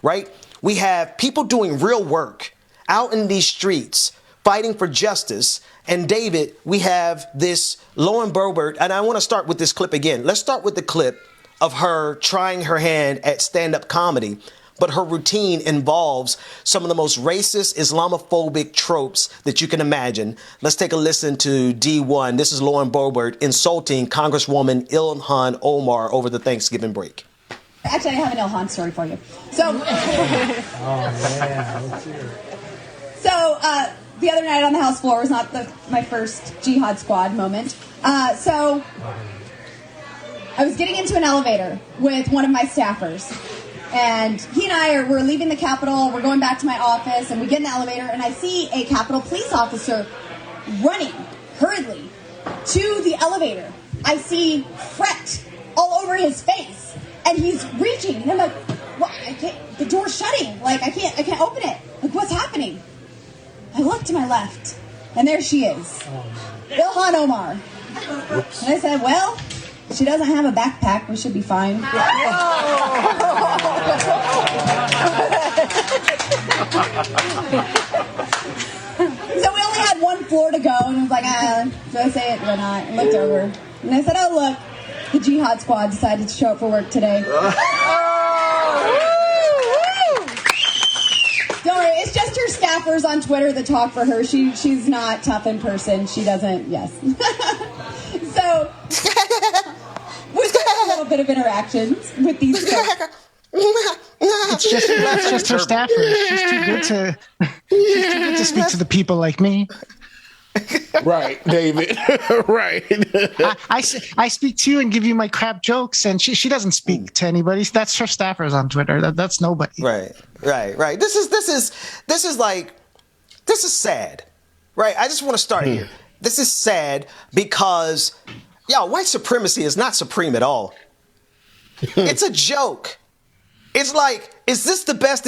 right? We have people doing real work out in these streets, fighting for justice. And David, we have this Lauren Boebert, and I want to start with this clip again. Let's start with the clip of her trying her hand at stand-up comedy, but her routine involves some of the most racist, Islamophobic tropes that you can imagine. Let's take a listen to D1. This is Lauren Boebert insulting Congresswoman Ilhan Omar over the Thanksgiving break. Actually, I have an Ilhan story for you. So, the other night on the House floor was not my first Jihad Squad moment. So I was getting into an elevator with one of my staffers. And he and I we're leaving the Capitol, we're going back to my office, and we get in the elevator, and I see a Capitol police officer running hurriedly to the elevator. I see fret all over his face, and he's reaching, and I'm like, what? The door's shutting, like, I can't open it. Like, what's happening? I look to my left, and there she is, Ilhan Omar. Oops. And I said, well, she doesn't have a backpack. We should be fine. So we only had one floor to go, and I was like, should I say it or not? I looked over, and I said, oh, look, the Jihad Squad decided to show up for work today. Don't worry, it's just her staffers on Twitter that talk for her. She's not tough in person. She doesn't, yes. So we've got a little bit of interactions with these folks. It's just her staffers. She's too good to speak to the people like me. Right, David. Right. I speak to you and give you my crap jokes, and she doesn't speak to anybody. That's her staffers on Twitter. That's nobody. Right. This is sad. Right. I just want to start here. This is sad because, white supremacy is not supreme at all. It's a joke. It's like, is this the best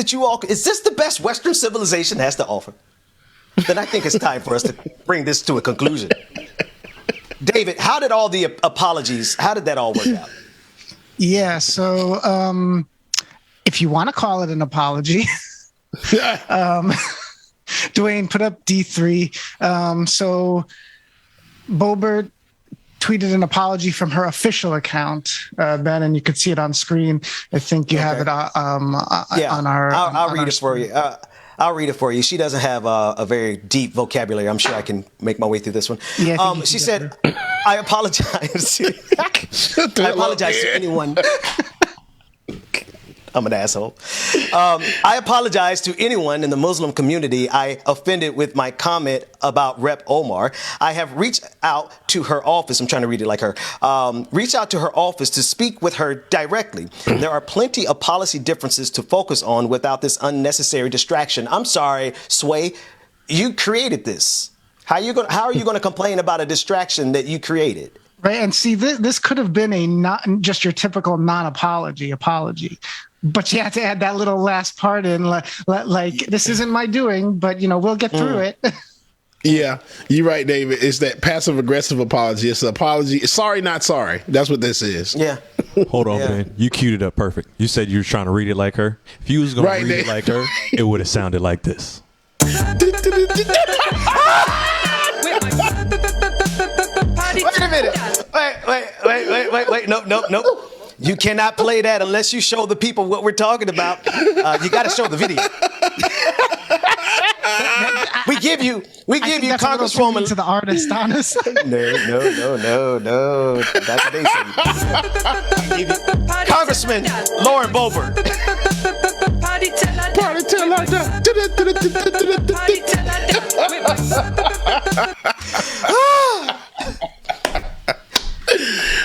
Western civilization has to offer? Then I think it's time for us to bring this to a conclusion. David, how did all the apologies, how did that all work out? Yeah, so if you want to call it an apology, Dwayne put up D3. So Boebert tweeted an apology from her official account, Ben, and you could see it on screen. I think you have it on our... I'll read it for you. I'll read it for you. She doesn't have a very deep vocabulary. I'm sure I can make my way through this one. Yeah, she said, I apologize. I apologize to anyone. I'm an asshole. I apologize to anyone in the Muslim community I offended with my comment about Rep. Omar. I have reached out to her office. I'm trying to read it like her. Reach out to her office to speak with her directly. There are plenty of policy differences to focus on without this unnecessary distraction. I'm sorry, Sway. You created this. How are you going to complain about a distraction that you created? Right. And see, this could have been a not just your typical non-apology apology. But you have to add that little last part in, like this isn't my doing, but we'll get through it. Yeah, you're right, David. It's that passive aggressive apology. It's an apology. Sorry, not sorry. That's what this is. Yeah. Hold on, man. You queued it up perfect. You said you were trying to read it like her. If you was going to read it like her, it would have sounded like this. Wait a minute. Wait. Nope. You cannot play that unless you show the people what we're talking about. You got to show the video. We give you Congresswoman to the artist, honest. No. That's what they say. Congressman Lauren Boebert. Party till I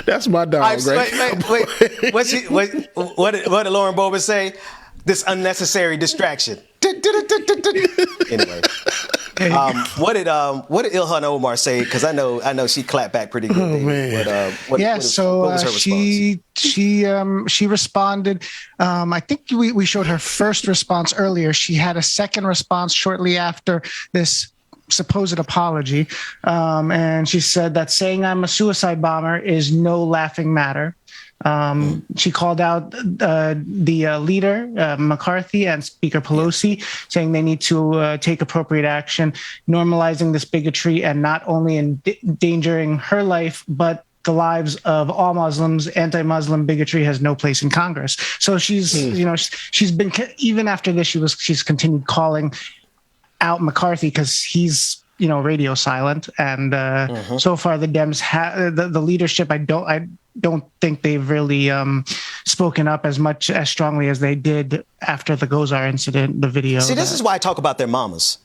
That's my dog, right? Wait. What did Lauren Boebert say? This unnecessary distraction. Anyway, what did Ilhan Omar say? Because I know she clapped back pretty good. Oh, man. What was her response? She responded. I think we showed her first response earlier. She had a second response shortly after this supposed apology, and she said that saying I'm a suicide bomber is no laughing matter. She called out the leader, McCarthy, and Speaker Pelosi, saying they need to take appropriate action, normalizing this bigotry and not only endangering her life, but the lives of all Muslims. Anti-Muslim bigotry has no place in Congress. So she's, she's been, even after this, she's continued calling out McCarthy because he's, radio silent. And so far the Dems the leadership. I don't think they've really spoken up as strongly as they did after the Gozar incident, the video. See, this is why I talk about their mamas.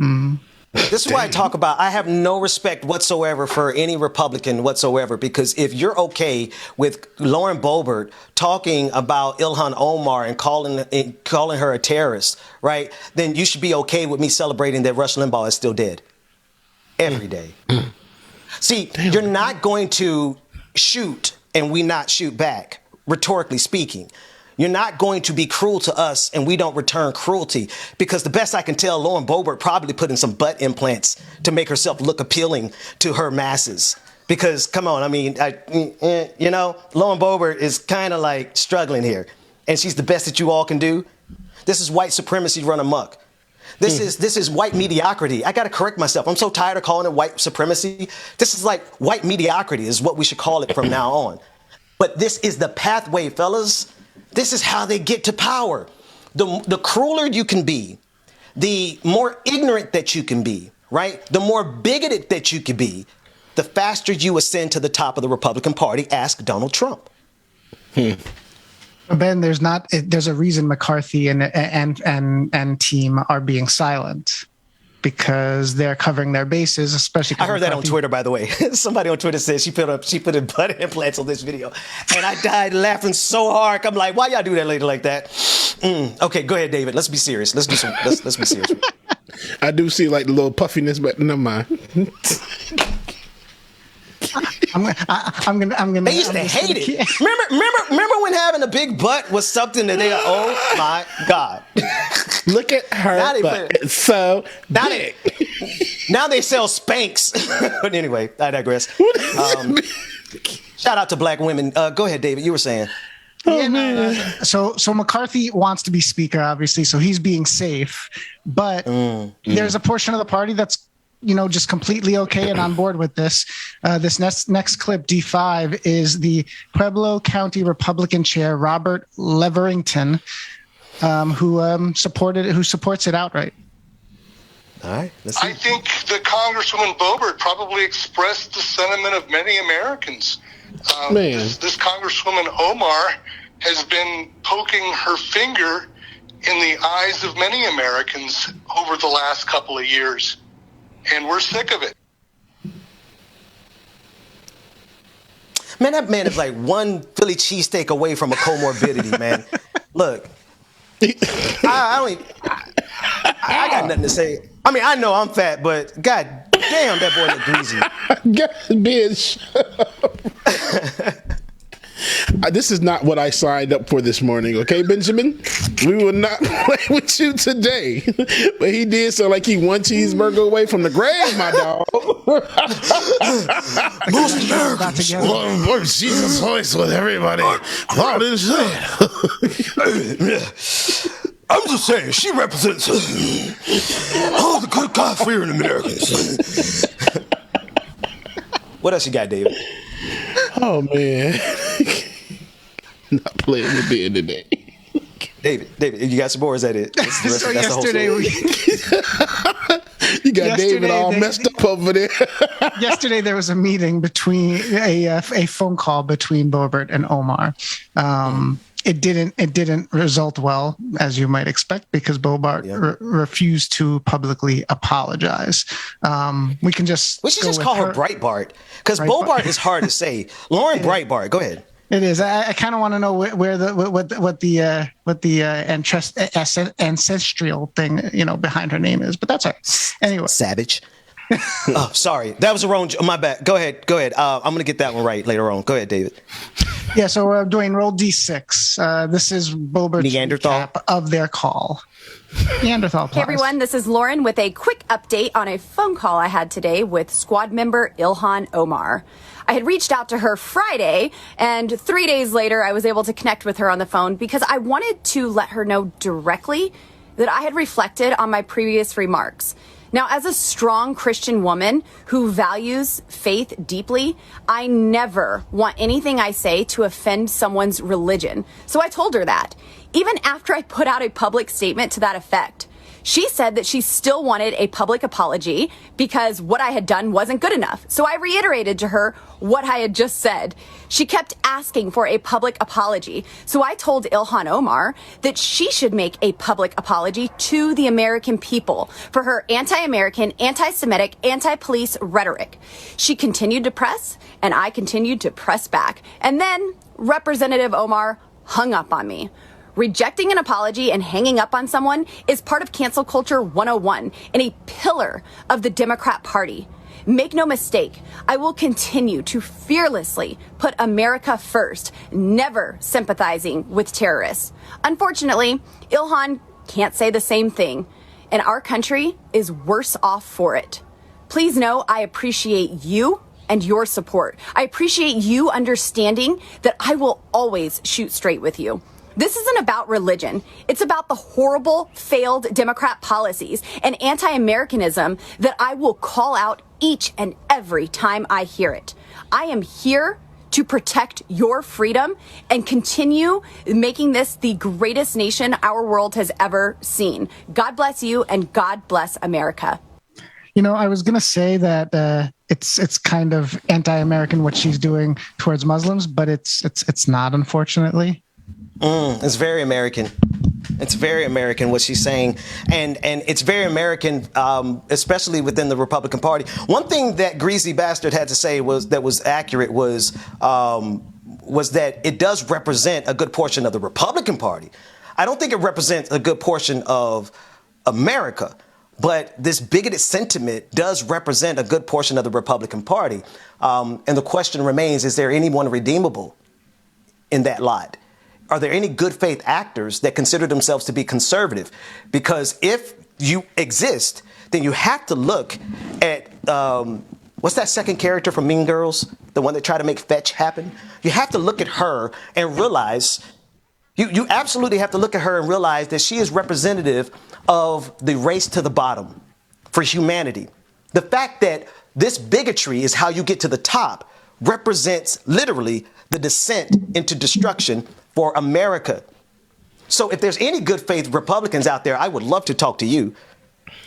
Mm-hmm. This is why I talk about, I have no respect whatsoever for any Republican whatsoever, because if you're okay with Lauren Boebert talking about Ilhan Omar and calling her a terrorist, right, then you should be okay with me celebrating that Rush Limbaugh is still dead every day. See, you're not going to shoot and we not shoot back, rhetorically speaking. You're not going to be cruel to us and we don't return cruelty, because the best I can tell, Lauren Boebert probably put in some butt implants to make herself look appealing to her masses. Because, come on, I mean, Lauren Boebert is kind of like struggling here, and she's the best that you all can do. This is white supremacy run amok. This is white mediocrity. I got to correct myself. I'm so tired of calling it white supremacy. This is like white mediocrity is what we should call it from now on. But this is the pathway, fellas. This is how they get to power. The crueler you can be, the more ignorant that you can be, right? The more bigoted that you can be, the faster you ascend to the top of the Republican Party. Ask Donald Trump. Ben, there's a reason McCarthy and team are being silent, because they're covering their bases, especially. I heard that on Twitter, by the way. Somebody on Twitter said she put in butt implants on this video, and I died laughing so hard. I'm like, why y'all do that lady like that? Okay, go ahead, David. Let's be serious. Let's be serious. I do see like the little puffiness, but never mind. I'm gonna. They used to hate it. Remember when having a big butt was something that oh my God. Look at her butt. It's so big. Now they sell Spanx. But anyway, I digress. Shout out to black women. Go ahead, David. You were saying. Oh, man. So McCarthy wants to be speaker, obviously, so he's being safe. But there's a portion of the party that's just completely okay and on board with this. This next clip, D5, is the Pueblo County Republican chair, Robert Leverington, who supports it outright. All right. Let's see. I think that Congresswoman Boebert probably expressed the sentiment of many Americans. This Congresswoman Omar has been poking her finger in the eyes of many Americans over the last couple of years. And we're sick of it. Man, that man is like one Philly cheesesteak away from a comorbidity, man. Look, I got nothing to say. I mean, I know I'm fat, but God damn, that boy look greasy. Bitch. This is not what I signed up for this morning, okay, Benjamin? We will not play with you today. But he did sound like he one cheeseburger away from the grave, my dog. Most Americans love Jesus voice with everybody. I'm just saying, she represents all the good God-fearing Americans. What else you got, David? Oh, man. Not playing with Ben today. David, you got some more? Is that it? So yesterday, you got David all messed up over there. Yesterday, there was a meeting between a phone call between Boebert and Omar. It didn't result well, as you might expect, because Boebert refused to publicly apologize. We should just call her Breitbart, because Boebert is hard to say. Lauren Breitbart, go ahead. It is. I kind of want to know where the ancestral thing behind her name is, but that's all right. Anyway, savage. Oh, sorry. That was the wrong. My bad. Go ahead. I'm going to get that one right later on. Go ahead, David. Yeah, so Dwayne, roll D6. This is Boebert's recap of their call. Neanderthal pause. Hey everyone, this is Lauren with a quick update on a phone call I had today with squad member Ilhan Omar. I had reached out to her Friday, and 3 days later I was able to connect with her on the phone because I wanted to let her know directly that I had reflected on my previous remarks. Now, as a strong Christian woman who values faith deeply, I never want anything I say to offend someone's religion. So I told her that, even after I put out a public statement to that effect. She said that she still wanted a public apology because what I had done wasn't good enough. So I reiterated to her what I had just said. She kept asking for a public apology. So I told Ilhan Omar that she should make a public apology to the American people for her anti-American, anti-Semitic, anti-police rhetoric. She continued to press, and I continued to press back. And then Representative Omar hung up on me. Rejecting an apology and hanging up on someone is part of cancel culture 101 and a pillar of the Democrat Party. Make no mistake, I will continue to fearlessly put America first, never sympathizing with terrorists. Unfortunately, Ilhan can't say the same thing, and our country is worse off for it. Please know I appreciate you and your support. I appreciate you understanding that I will always shoot straight with you. This isn't about religion. It's about the horrible, failed Democrat policies and anti-Americanism that I will call out each and every time I hear it. I am here to protect your freedom and continue making this the greatest nation our world has ever seen. God bless you and God bless America. You know, I was going to say that it's kind of anti-American what she's doing towards Muslims, but it's not, unfortunately. It's very American. It's very American what she's saying, and it's very American, especially within the Republican Party. One thing that Greasy Bastard had to say was accurate was that it does represent a good portion of the Republican Party. I don't think it represents a good portion of America, but this bigoted sentiment does represent a good portion of the Republican Party. And the question remains: is there anyone redeemable in that lot? Are there any good faith actors that consider themselves to be conservative? Because if you exist, then you have to look at, what's that second character from Mean Girls? The one that tried to make fetch happen? You have to look at her and realize, you absolutely have to look at her and realize that she is representative of the race to the bottom for humanity. The fact that this bigotry is how you get to the top represents literally the descent into destruction for America. So if there's any good faith Republicans out there, I would love to talk to you.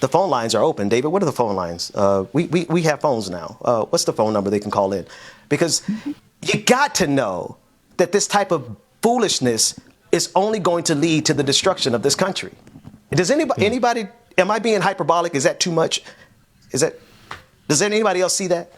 The phone lines are open. David, what are the phone lines? We have phones now. What's the phone number they can call in? Because you got to know that this type of foolishness is only going to lead to the destruction of this country. Does anybody, am I being hyperbolic? Is that too much? Does anybody else see that?